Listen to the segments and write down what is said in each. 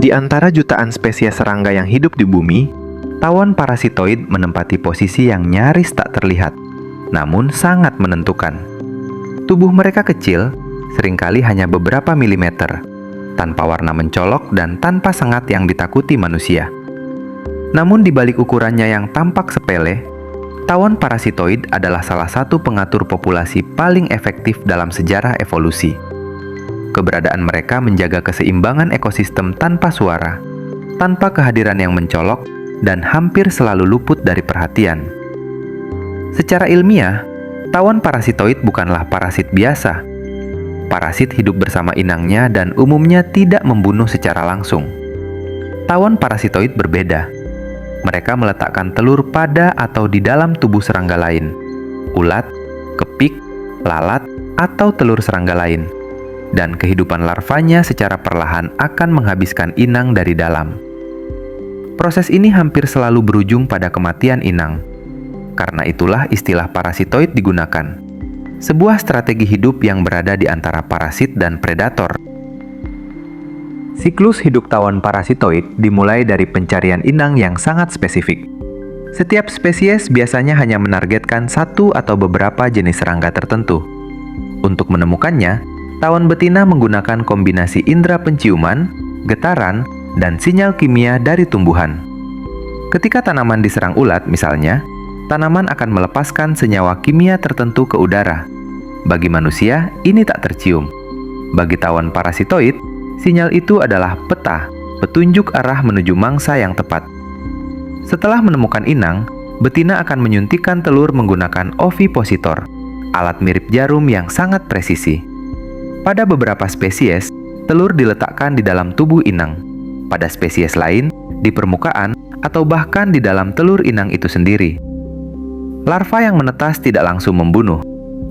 Di antara jutaan spesies serangga yang hidup di bumi, tawon parasitoid menempati posisi yang nyaris tak terlihat, namun sangat menentukan. Tubuh mereka kecil, seringkali hanya beberapa milimeter, tanpa warna mencolok dan tanpa sengat yang ditakuti manusia. Namun di balik ukurannya yang tampak sepele, tawon parasitoid adalah salah satu pengatur populasi paling efektif dalam sejarah evolusi. Keberadaan mereka menjaga keseimbangan ekosistem tanpa suara, tanpa kehadiran yang mencolok, dan hampir selalu luput dari perhatian. Secara ilmiah, tawon parasitoid bukanlah parasit biasa. Parasit hidup bersama inangnya dan umumnya tidak membunuh secara langsung. Tawon parasitoid berbeda. Mereka meletakkan telur pada atau di dalam tubuh serangga lain, ulat, kepik, lalat, atau telur serangga lain. Dan kehidupan larvanya secara perlahan akan menghabiskan inang dari dalam. Proses ini hampir selalu berujung pada kematian inang. Karena itulah istilah parasitoid digunakan. Sebuah strategi hidup yang berada di antara parasit dan predator. Siklus hidup tawon parasitoid dimulai dari pencarian inang yang sangat spesifik. Setiap spesies biasanya hanya menargetkan satu atau beberapa jenis serangga tertentu. Untuk menemukannya, tawon betina menggunakan kombinasi indera penciuman, getaran, dan sinyal kimia dari tumbuhan. Ketika tanaman diserang ulat misalnya, tanaman akan melepaskan senyawa kimia tertentu ke udara. Bagi manusia, ini tak tercium. Bagi tawon parasitoid, sinyal itu adalah peta, petunjuk arah menuju mangsa yang tepat. Setelah menemukan inang, betina akan menyuntikkan telur menggunakan ovipositor, alat mirip jarum yang sangat presisi. Pada beberapa spesies, telur diletakkan di dalam tubuh inang. Pada spesies lain, di permukaan, atau bahkan di dalam telur inang itu sendiri. Larva yang menetas tidak langsung membunuh.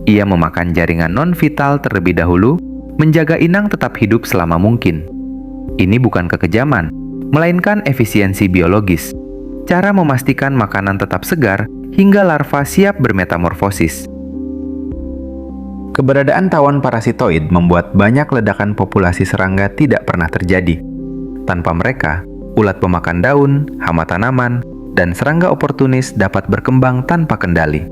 Ia memakan jaringan non-vital terlebih dahulu, menjaga inang tetap hidup selama mungkin. Ini bukan kekejaman, melainkan efisiensi biologis. Cara memastikan makanan tetap segar hingga larva siap bermetamorfosis. Keberadaan tawon parasitoid membuat banyak ledakan populasi serangga tidak pernah terjadi. Tanpa mereka, ulat pemakan daun, hama tanaman, dan serangga oportunis dapat berkembang tanpa kendali.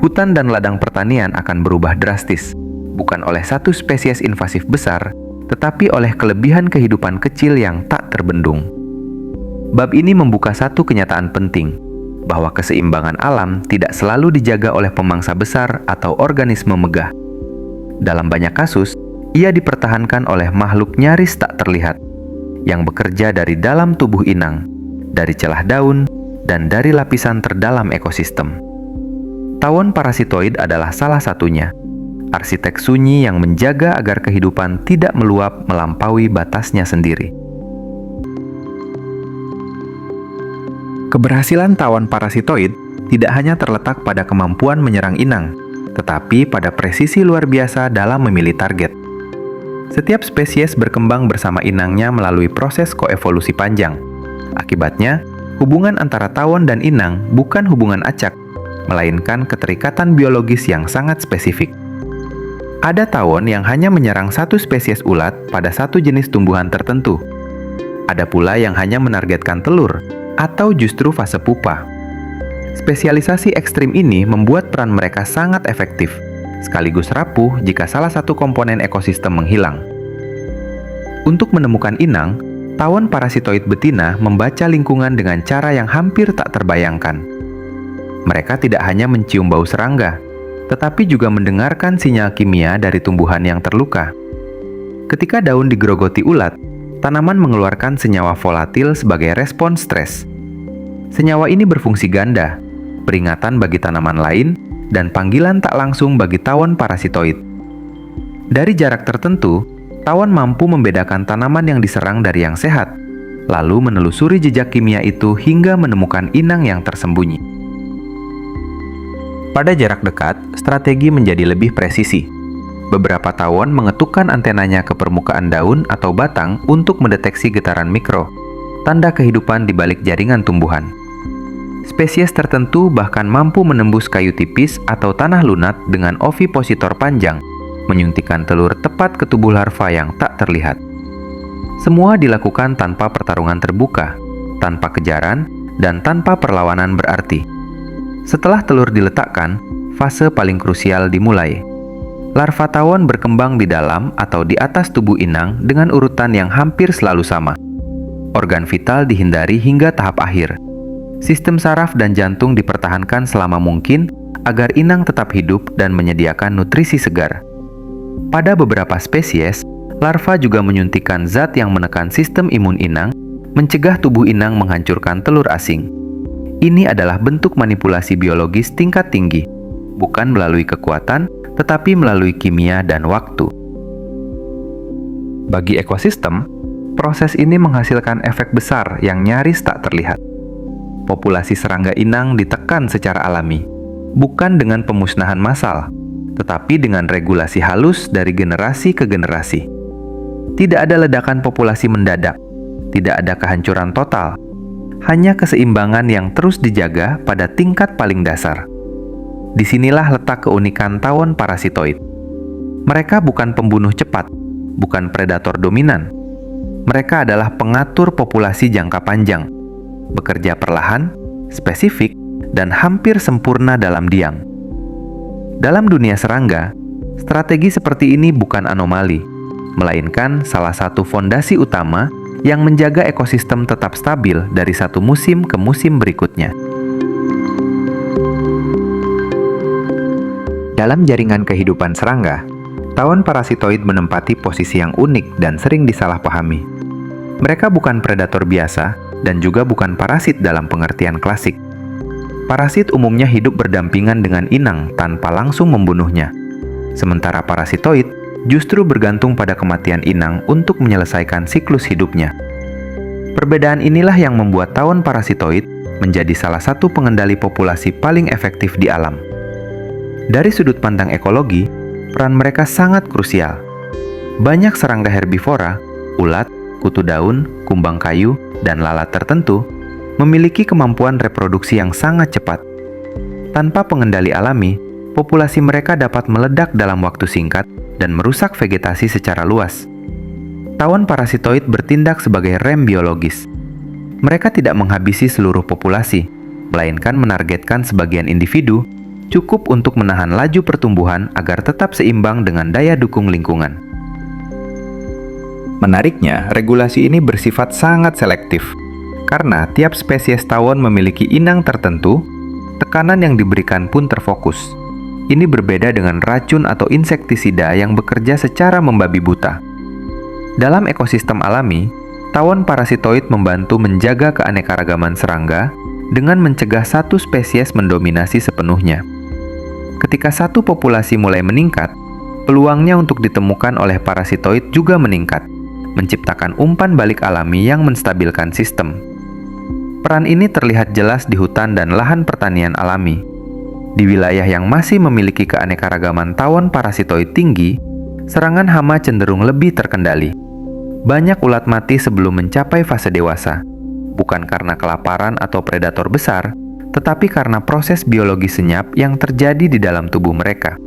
Hutan dan ladang pertanian akan berubah drastis, bukan oleh satu spesies invasif besar, tetapi oleh kelebihan kehidupan kecil yang tak terbendung. Bab ini membuka satu kenyataan penting, bahwa keseimbangan alam tidak selalu dijaga oleh pemangsa besar atau organisme megah. Dalam banyak kasus, ia dipertahankan oleh makhluk nyaris tak terlihat, yang bekerja dari dalam tubuh inang, dari celah daun, dan dari lapisan terdalam ekosistem. Tawon parasitoid adalah salah satunya, arsitek sunyi yang menjaga agar kehidupan tidak meluap melampaui batasnya sendiri. Keberhasilan tawon parasitoid tidak hanya terletak pada kemampuan menyerang inang, tetapi pada presisi luar biasa dalam memilih target. Setiap spesies berkembang bersama inangnya melalui proses koevolusi panjang. Akibatnya, hubungan antara tawon dan inang bukan hubungan acak, melainkan keterikatan biologis yang sangat spesifik. Ada tawon yang hanya menyerang satu spesies ulat pada satu jenis tumbuhan tertentu. Ada pula yang hanya menargetkan telur, atau justru fase pupa. Spesialisasi ekstrim ini membuat peran mereka sangat efektif, sekaligus rapuh jika salah satu komponen ekosistem menghilang. Untuk menemukan inang, tawon parasitoid betina membaca lingkungan dengan cara yang hampir tak terbayangkan. Mereka tidak hanya mencium bau serangga, tetapi juga mendengarkan sinyal kimia dari tumbuhan yang terluka. Ketika daun digerogoti ulat, tanaman mengeluarkan senyawa volatil sebagai respons stres. Senyawa ini berfungsi ganda, peringatan bagi tanaman lain, dan panggilan tak langsung bagi tawon parasitoid. Dari jarak tertentu, tawon mampu membedakan tanaman yang diserang dari yang sehat, lalu menelusuri jejak kimia itu hingga menemukan inang yang tersembunyi. Pada jarak dekat, strategi menjadi lebih presisi. Beberapa tawon mengetukkan antenanya ke permukaan daun atau batang untuk mendeteksi getaran mikro, tanda kehidupan di balik jaringan tumbuhan. Spesies tertentu bahkan mampu menembus kayu tipis atau tanah lunak dengan ovipositor panjang, menyuntikkan telur tepat ke tubuh larva yang tak terlihat. Semua dilakukan tanpa pertarungan terbuka, tanpa kejaran, dan tanpa perlawanan berarti. Setelah telur diletakkan, fase paling krusial dimulai. Larva tawon berkembang di dalam atau di atas tubuh inang dengan urutan yang hampir selalu sama. Organ vital dihindari hingga tahap akhir. Sistem saraf dan jantung dipertahankan selama mungkin agar inang tetap hidup dan menyediakan nutrisi segar. Pada beberapa spesies, larva juga menyuntikkan zat yang menekan sistem imun inang, mencegah tubuh inang menghancurkan telur asing. Ini adalah bentuk manipulasi biologis tingkat tinggi, bukan melalui kekuatan, tetapi melalui kimia dan waktu. Bagi ekosistem, proses ini menghasilkan efek besar yang nyaris tak terlihat. Populasi serangga inang ditekan secara alami, bukan dengan pemusnahan massal, tetapi dengan regulasi halus dari generasi ke generasi. Tidak ada ledakan populasi mendadak, tidak ada kehancuran total, hanya keseimbangan yang terus dijaga pada tingkat paling dasar. Disinilah letak keunikan tawon parasitoid. Mereka bukan pembunuh cepat, bukan predator dominan. Mereka adalah pengatur populasi jangka panjang, bekerja perlahan, spesifik, dan hampir sempurna dalam diam. Dalam dunia serangga, strategi seperti ini bukan anomali, melainkan salah satu fondasi utama yang menjaga ekosistem tetap stabil dari satu musim ke musim berikutnya. Dalam jaringan kehidupan serangga, tawon parasitoid menempati posisi yang unik dan sering disalahpahami. Mereka bukan predator biasa dan juga bukan parasit dalam pengertian klasik. Parasit umumnya hidup berdampingan dengan inang tanpa langsung membunuhnya. Sementara parasitoid justru bergantung pada kematian inang untuk menyelesaikan siklus hidupnya. Perbedaan inilah yang membuat tawon parasitoid menjadi salah satu pengendali populasi paling efektif di alam. Dari sudut pandang ekologi, peran mereka sangat krusial. Banyak serangga herbivora, ulat, kutu daun, kumbang kayu, dan lalat tertentu memiliki kemampuan reproduksi yang sangat cepat. Tanpa pengendali alami, populasi mereka dapat meledak dalam waktu singkat dan merusak vegetasi secara luas. Tawon parasitoid bertindak sebagai rem biologis. Mereka tidak menghabisi seluruh populasi, melainkan menargetkan sebagian individu cukup untuk menahan laju pertumbuhan agar tetap seimbang dengan daya dukung lingkungan. Menariknya, regulasi ini bersifat sangat selektif. Karena tiap spesies tawon memiliki inang tertentu, tekanan yang diberikan pun terfokus. Ini berbeda dengan racun atau insektisida yang bekerja secara membabi buta. Dalam ekosistem alami, tawon parasitoid membantu menjaga keanekaragaman serangga dengan mencegah satu spesies mendominasi sepenuhnya. Ketika satu populasi mulai meningkat, peluangnya untuk ditemukan oleh parasitoid juga meningkat, menciptakan umpan balik alami yang menstabilkan sistem. Peran ini terlihat jelas di hutan dan lahan pertanian alami. Di wilayah yang masih memiliki keanekaragaman tawon parasitoid tinggi, serangan hama cenderung lebih terkendali. Banyak ulat mati sebelum mencapai fase dewasa, bukan karena kelaparan atau predator besar, tetapi karena proses biologi senyap yang terjadi di dalam tubuh mereka.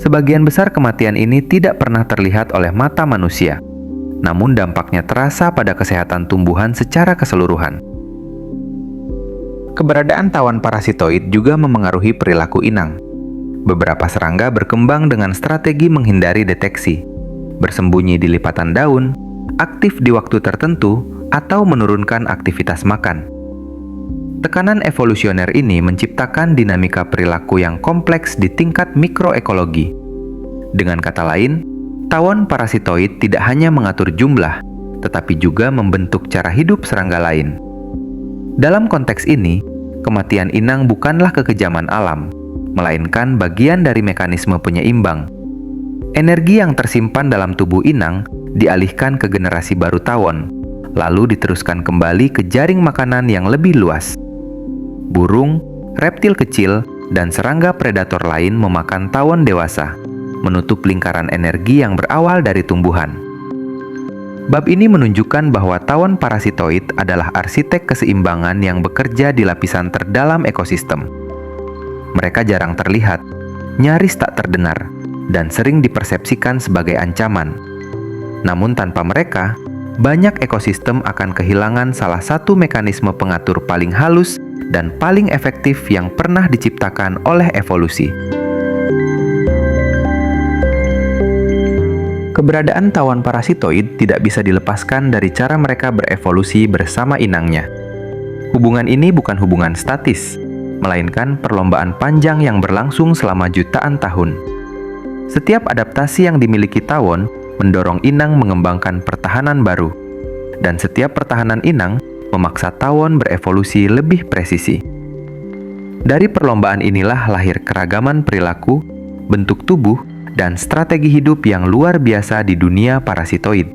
Sebagian besar kematian ini tidak pernah terlihat oleh mata manusia, namun dampaknya terasa pada kesehatan tumbuhan secara keseluruhan. Keberadaan tawon parasitoid juga memengaruhi perilaku inang. Beberapa serangga berkembang dengan strategi menghindari deteksi, bersembunyi di lipatan daun, aktif di waktu tertentu, atau menurunkan aktivitas makan. Tekanan evolusioner ini menciptakan dinamika perilaku yang kompleks di tingkat mikroekologi. Dengan kata lain, tawon parasitoid tidak hanya mengatur jumlah, tetapi juga membentuk cara hidup serangga lain. Dalam konteks ini, kematian inang bukanlah kekejaman alam, melainkan bagian dari mekanisme penyeimbang. Energi yang tersimpan dalam tubuh inang dialihkan ke generasi baru tawon, lalu diteruskan kembali ke jaring makanan yang lebih luas. Burung, reptil kecil, dan serangga predator lain memakan tawon dewasa, menutup lingkaran energi yang berawal dari tumbuhan. Bab ini menunjukkan bahwa tawon parasitoid adalah arsitek keseimbangan yang bekerja di lapisan terdalam ekosistem. Mereka jarang terlihat, nyaris tak terdengar, dan sering dipersepsikan sebagai ancaman. Namun tanpa mereka, banyak ekosistem akan kehilangan salah satu mekanisme pengatur paling halus dan paling efektif yang pernah diciptakan oleh evolusi. Keberadaan tawon parasitoid tidak bisa dilepaskan dari cara mereka berevolusi bersama inangnya. Hubungan ini bukan hubungan statis, melainkan perlombaan panjang yang berlangsung selama jutaan tahun. Setiap adaptasi yang dimiliki tawon mendorong inang mengembangkan pertahanan baru, dan setiap pertahanan inang memaksa tawon berevolusi lebih presisi. Dari perlombaan inilah lahir keragaman perilaku, bentuk tubuh, dan strategi hidup yang luar biasa di dunia parasitoid.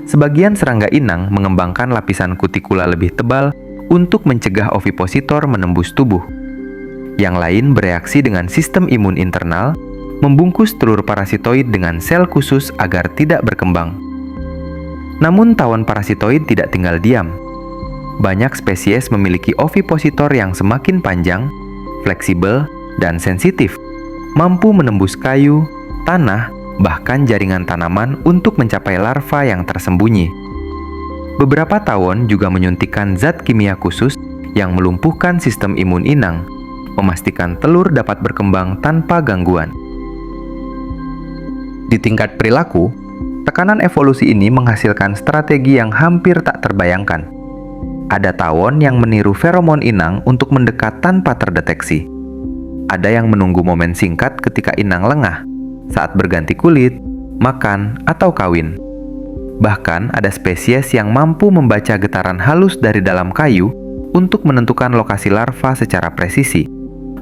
Sebagian serangga inang mengembangkan lapisan kutikula lebih tebal untuk mencegah ovipositor menembus tubuh. Yang lain bereaksi dengan sistem imun internal, membungkus telur parasitoid dengan sel khusus agar tidak berkembang. Namun tawon parasitoid tidak tinggal diam. Banyak spesies memiliki ovipositor yang semakin panjang, fleksibel, dan sensitif, mampu menembus kayu, tanah, bahkan jaringan tanaman untuk mencapai larva yang tersembunyi. Beberapa tawon juga menyuntikkan zat kimia khusus yang melumpuhkan sistem imun inang, memastikan telur dapat berkembang tanpa gangguan. Di tingkat perilaku, tekanan evolusi ini menghasilkan strategi yang hampir tak terbayangkan. Ada tawon yang meniru feromon inang untuk mendekat tanpa terdeteksi. Ada yang menunggu momen singkat ketika inang lengah, saat berganti kulit, makan, atau kawin. Bahkan ada spesies yang mampu membaca getaran halus dari dalam kayu untuk menentukan lokasi larva secara presisi,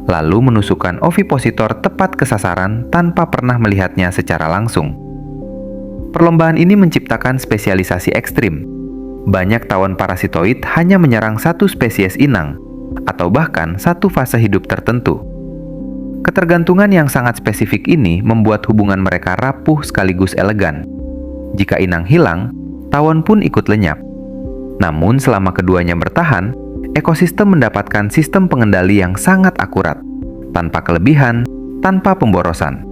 lalu menusukkan ovipositor tepat ke sasaran tanpa pernah melihatnya secara langsung. Perlombaan ini menciptakan spesialisasi ekstrim. Banyak tawon parasitoid hanya menyerang satu spesies inang, atau bahkan satu fase hidup tertentu. Ketergantungan yang sangat spesifik ini membuat hubungan mereka rapuh sekaligus elegan. Jika inang hilang, tawon pun ikut lenyap. Namun selama keduanya bertahan, ekosistem mendapatkan sistem pengendali yang sangat akurat, tanpa kelebihan, tanpa pemborosan.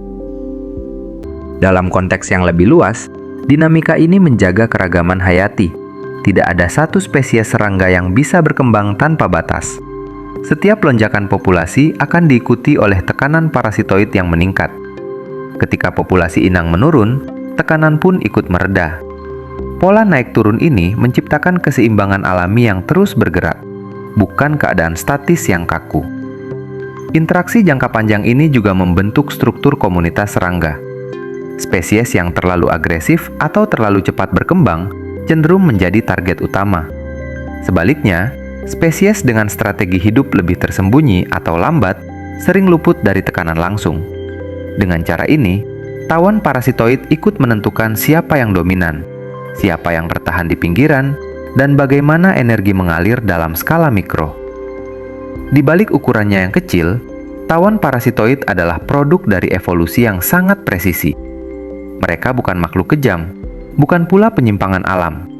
Dalam konteks yang lebih luas, dinamika ini menjaga keragaman hayati. Tidak ada satu spesies serangga yang bisa berkembang tanpa batas. Setiap lonjakan populasi akan diikuti oleh tekanan parasitoid yang meningkat. Ketika populasi inang menurun, tekanan pun ikut mereda. Pola naik turun ini menciptakan keseimbangan alami yang terus bergerak, bukan keadaan statis yang kaku. Interaksi jangka panjang ini juga membentuk struktur komunitas serangga. Spesies yang terlalu agresif atau terlalu cepat berkembang cenderung menjadi target utama. Sebaliknya, spesies dengan strategi hidup lebih tersembunyi atau lambat sering luput dari tekanan langsung. Dengan cara ini, tawon parasitoid ikut menentukan siapa yang dominan, siapa yang bertahan di pinggiran, dan bagaimana energi mengalir dalam skala mikro. Di balik ukurannya yang kecil, tawon parasitoid adalah produk dari evolusi yang sangat presisi. Mereka bukan makhluk kejam, bukan pula penyimpangan alam.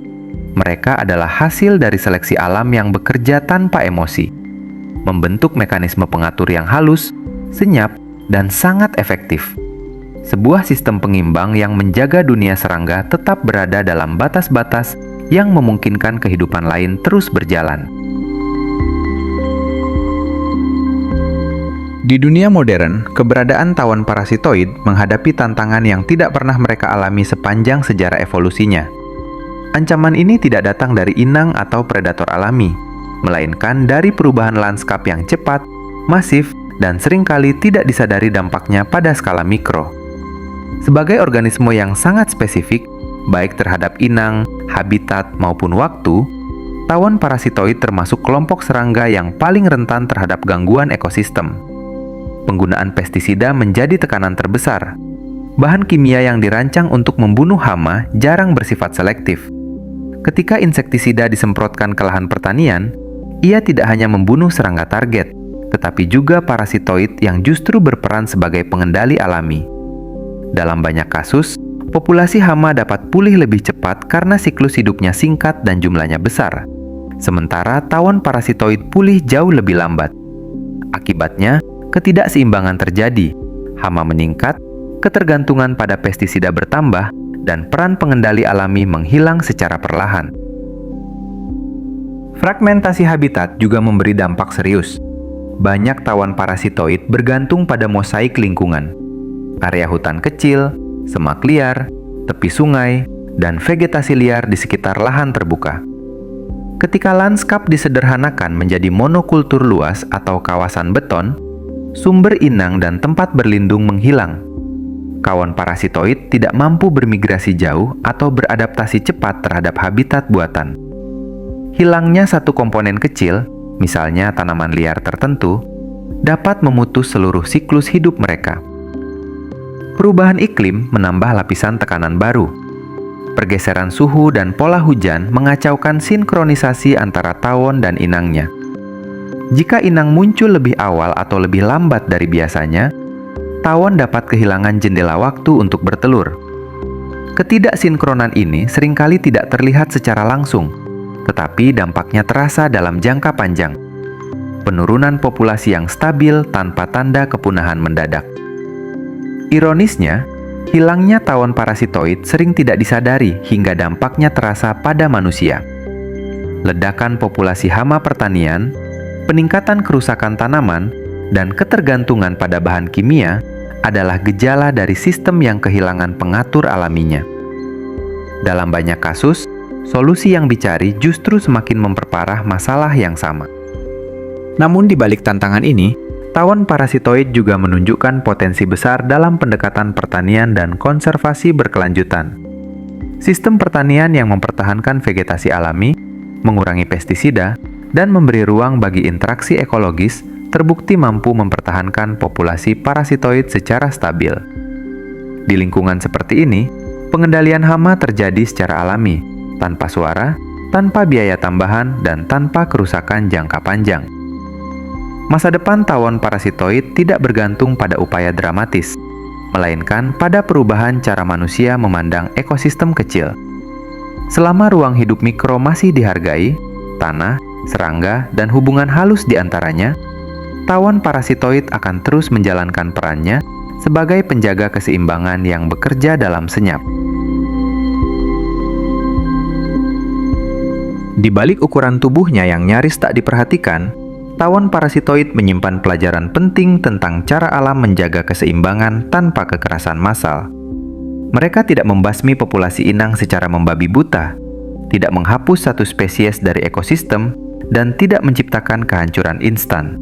Mereka adalah hasil dari seleksi alam yang bekerja tanpa emosi, membentuk mekanisme pengatur yang halus, senyap, dan sangat efektif. Sebuah sistem pengimbang yang menjaga dunia serangga tetap berada dalam batas-batas yang memungkinkan kehidupan lain terus berjalan. Di dunia modern, keberadaan tawon parasitoid menghadapi tantangan yang tidak pernah mereka alami sepanjang sejarah evolusinya. Ancaman ini tidak datang dari inang atau predator alami, melainkan dari perubahan lanskap yang cepat, masif, dan seringkali tidak disadari dampaknya pada skala mikro. Sebagai organisme yang sangat spesifik, baik terhadap inang, habitat, maupun waktu, tawon parasitoid termasuk kelompok serangga yang paling rentan terhadap gangguan ekosistem. Penggunaan pestisida menjadi tekanan terbesar. Bahan kimia yang dirancang untuk membunuh hama jarang bersifat selektif. Ketika insektisida disemprotkan ke lahan pertanian, ia tidak hanya membunuh serangga target, tetapi juga parasitoid yang justru berperan sebagai pengendali alami. Dalam banyak kasus, populasi hama dapat pulih lebih cepat karena siklus hidupnya singkat dan jumlahnya besar. Sementara tawon parasitoid pulih jauh lebih lambat. Akibatnya, ketidakseimbangan terjadi, hama meningkat, ketergantungan pada pestisida bertambah, dan peran pengendali alami menghilang secara perlahan. Fragmentasi habitat juga memberi dampak serius. Banyak tawon parasitoid bergantung pada mosaik lingkungan. Area hutan kecil, semak liar, tepi sungai, dan vegetasi liar di sekitar lahan terbuka. Ketika lanskap disederhanakan menjadi monokultur luas atau kawasan beton, sumber inang dan tempat berlindung menghilang. Kawon parasitoid tidak mampu bermigrasi jauh atau beradaptasi cepat terhadap habitat buatan. Hilangnya satu komponen kecil, misalnya tanaman liar tertentu, dapat memutus seluruh siklus hidup mereka. Perubahan iklim menambah lapisan tekanan baru. Pergeseran suhu dan pola hujan mengacaukan sinkronisasi antara tawon dan inangnya. Jika inang muncul lebih awal atau lebih lambat dari biasanya, tawon dapat kehilangan jendela waktu untuk bertelur. Ketidaksinkronan ini seringkali tidak terlihat secara langsung, tetapi dampaknya terasa dalam jangka panjang. Penurunan populasi yang stabil tanpa tanda kepunahan mendadak. Ironisnya, hilangnya tawon parasitoid sering tidak disadari hingga dampaknya terasa pada manusia. Ledakan populasi hama pertanian, peningkatan kerusakan tanaman, dan ketergantungan pada bahan kimia adalah gejala dari sistem yang kehilangan pengatur alaminya. Dalam banyak kasus, solusi yang dicari justru semakin memperparah masalah yang sama. Namun di balik tantangan ini, tawon parasitoid juga menunjukkan potensi besar dalam pendekatan pertanian dan konservasi berkelanjutan. Sistem pertanian yang mempertahankan vegetasi alami, mengurangi pestisida, dan memberi ruang bagi interaksi ekologis terbukti mampu mempertahankan populasi parasitoid secara stabil. Di lingkungan seperti ini, pengendalian hama terjadi secara alami, tanpa suara, tanpa biaya tambahan, dan tanpa kerusakan jangka panjang. Masa depan tawon parasitoid tidak bergantung pada upaya dramatis, melainkan pada perubahan cara manusia memandang ekosistem kecil. Selama ruang hidup mikro masih dihargai, tanah, serangga, dan hubungan halus di antaranya, tawon parasitoid akan terus menjalankan perannya sebagai penjaga keseimbangan yang bekerja dalam senyap. Di balik ukuran tubuhnya yang nyaris tak diperhatikan, tawon parasitoid menyimpan pelajaran penting tentang cara alam menjaga keseimbangan tanpa kekerasan massal. Mereka tidak membasmi populasi inang secara membabi buta, tidak menghapus satu spesies dari ekosistem, dan tidak menciptakan kehancuran instan.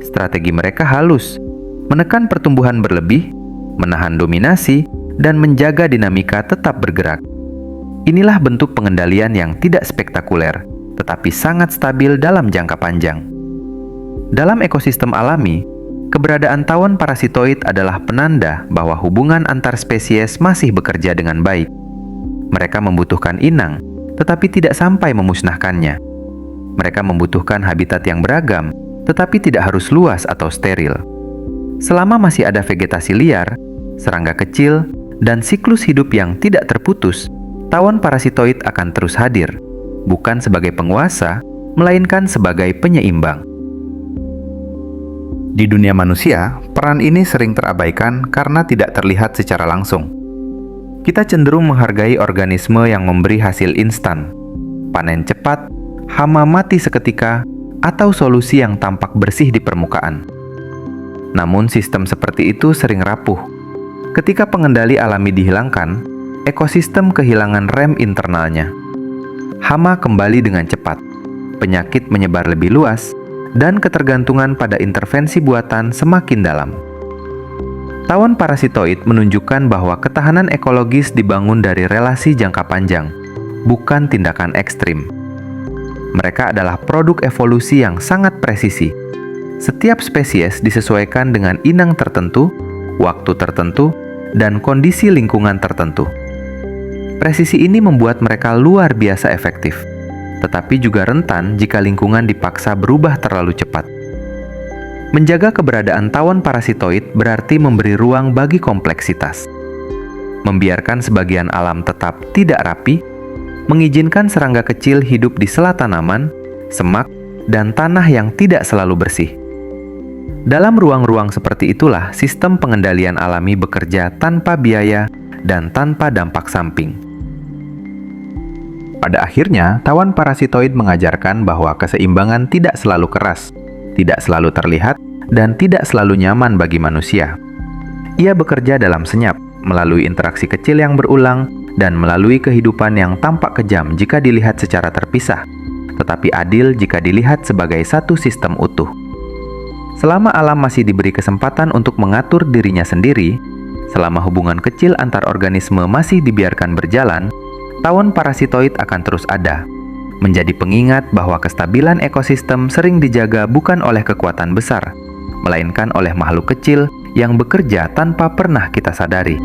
Strategi mereka halus, menekan pertumbuhan berlebih, menahan dominasi, dan menjaga dinamika tetap bergerak. Inilah bentuk pengendalian yang tidak spektakuler, tetapi sangat stabil dalam jangka panjang. Dalam ekosistem alami, keberadaan tawon parasitoid adalah penanda bahwa hubungan antar spesies masih bekerja dengan baik. Mereka membutuhkan inang, tetapi tidak sampai memusnahkannya. Mereka membutuhkan habitat yang beragam, tetapi tidak harus luas atau steril. Selama masih ada vegetasi liar, serangga kecil, dan siklus hidup yang tidak terputus, tawon parasitoid akan terus hadir, bukan sebagai penguasa, melainkan sebagai penyeimbang. Di dunia manusia, peran ini sering terabaikan karena tidak terlihat secara langsung. Kita cenderung menghargai organisme yang memberi hasil instan, panen cepat, hama mati seketika, atau solusi yang tampak bersih di permukaan. Namun sistem seperti itu sering rapuh. Ketika pengendali alami dihilangkan, ekosistem kehilangan rem internalnya. Hama kembali dengan cepat, penyakit menyebar lebih luas, dan ketergantungan pada intervensi buatan semakin dalam. Tawon parasitoid menunjukkan bahwa ketahanan ekologis dibangun dari relasi jangka panjang, bukan tindakan ekstrim. Mereka adalah produk evolusi yang sangat presisi. Setiap spesies disesuaikan dengan inang tertentu, waktu tertentu, dan kondisi lingkungan tertentu. Presisi ini membuat mereka luar biasa efektif, tetapi juga rentan jika lingkungan dipaksa berubah terlalu cepat. Menjaga keberadaan tawon parasitoid berarti memberi ruang bagi kompleksitas. Membiarkan sebagian alam tetap tidak rapi, mengizinkan serangga kecil hidup di sela tanaman, semak, dan tanah yang tidak selalu bersih. Dalam ruang-ruang seperti itulah sistem pengendalian alami bekerja tanpa biaya dan tanpa dampak samping. Pada akhirnya, tawon parasitoid mengajarkan bahwa keseimbangan tidak selalu keras, tidak selalu terlihat, dan tidak selalu nyaman bagi manusia. Ia bekerja dalam senyap, melalui interaksi kecil yang berulang, dan melalui kehidupan yang tampak kejam jika dilihat secara terpisah, tetapi adil jika dilihat sebagai satu sistem utuh. Selama alam masih diberi kesempatan untuk mengatur dirinya sendiri, selama hubungan kecil antar organisme masih dibiarkan berjalan, tawon parasitoid akan terus ada, menjadi pengingat bahwa kestabilan ekosistem sering dijaga bukan oleh kekuatan besar, melainkan oleh makhluk kecil yang bekerja tanpa pernah kita sadari.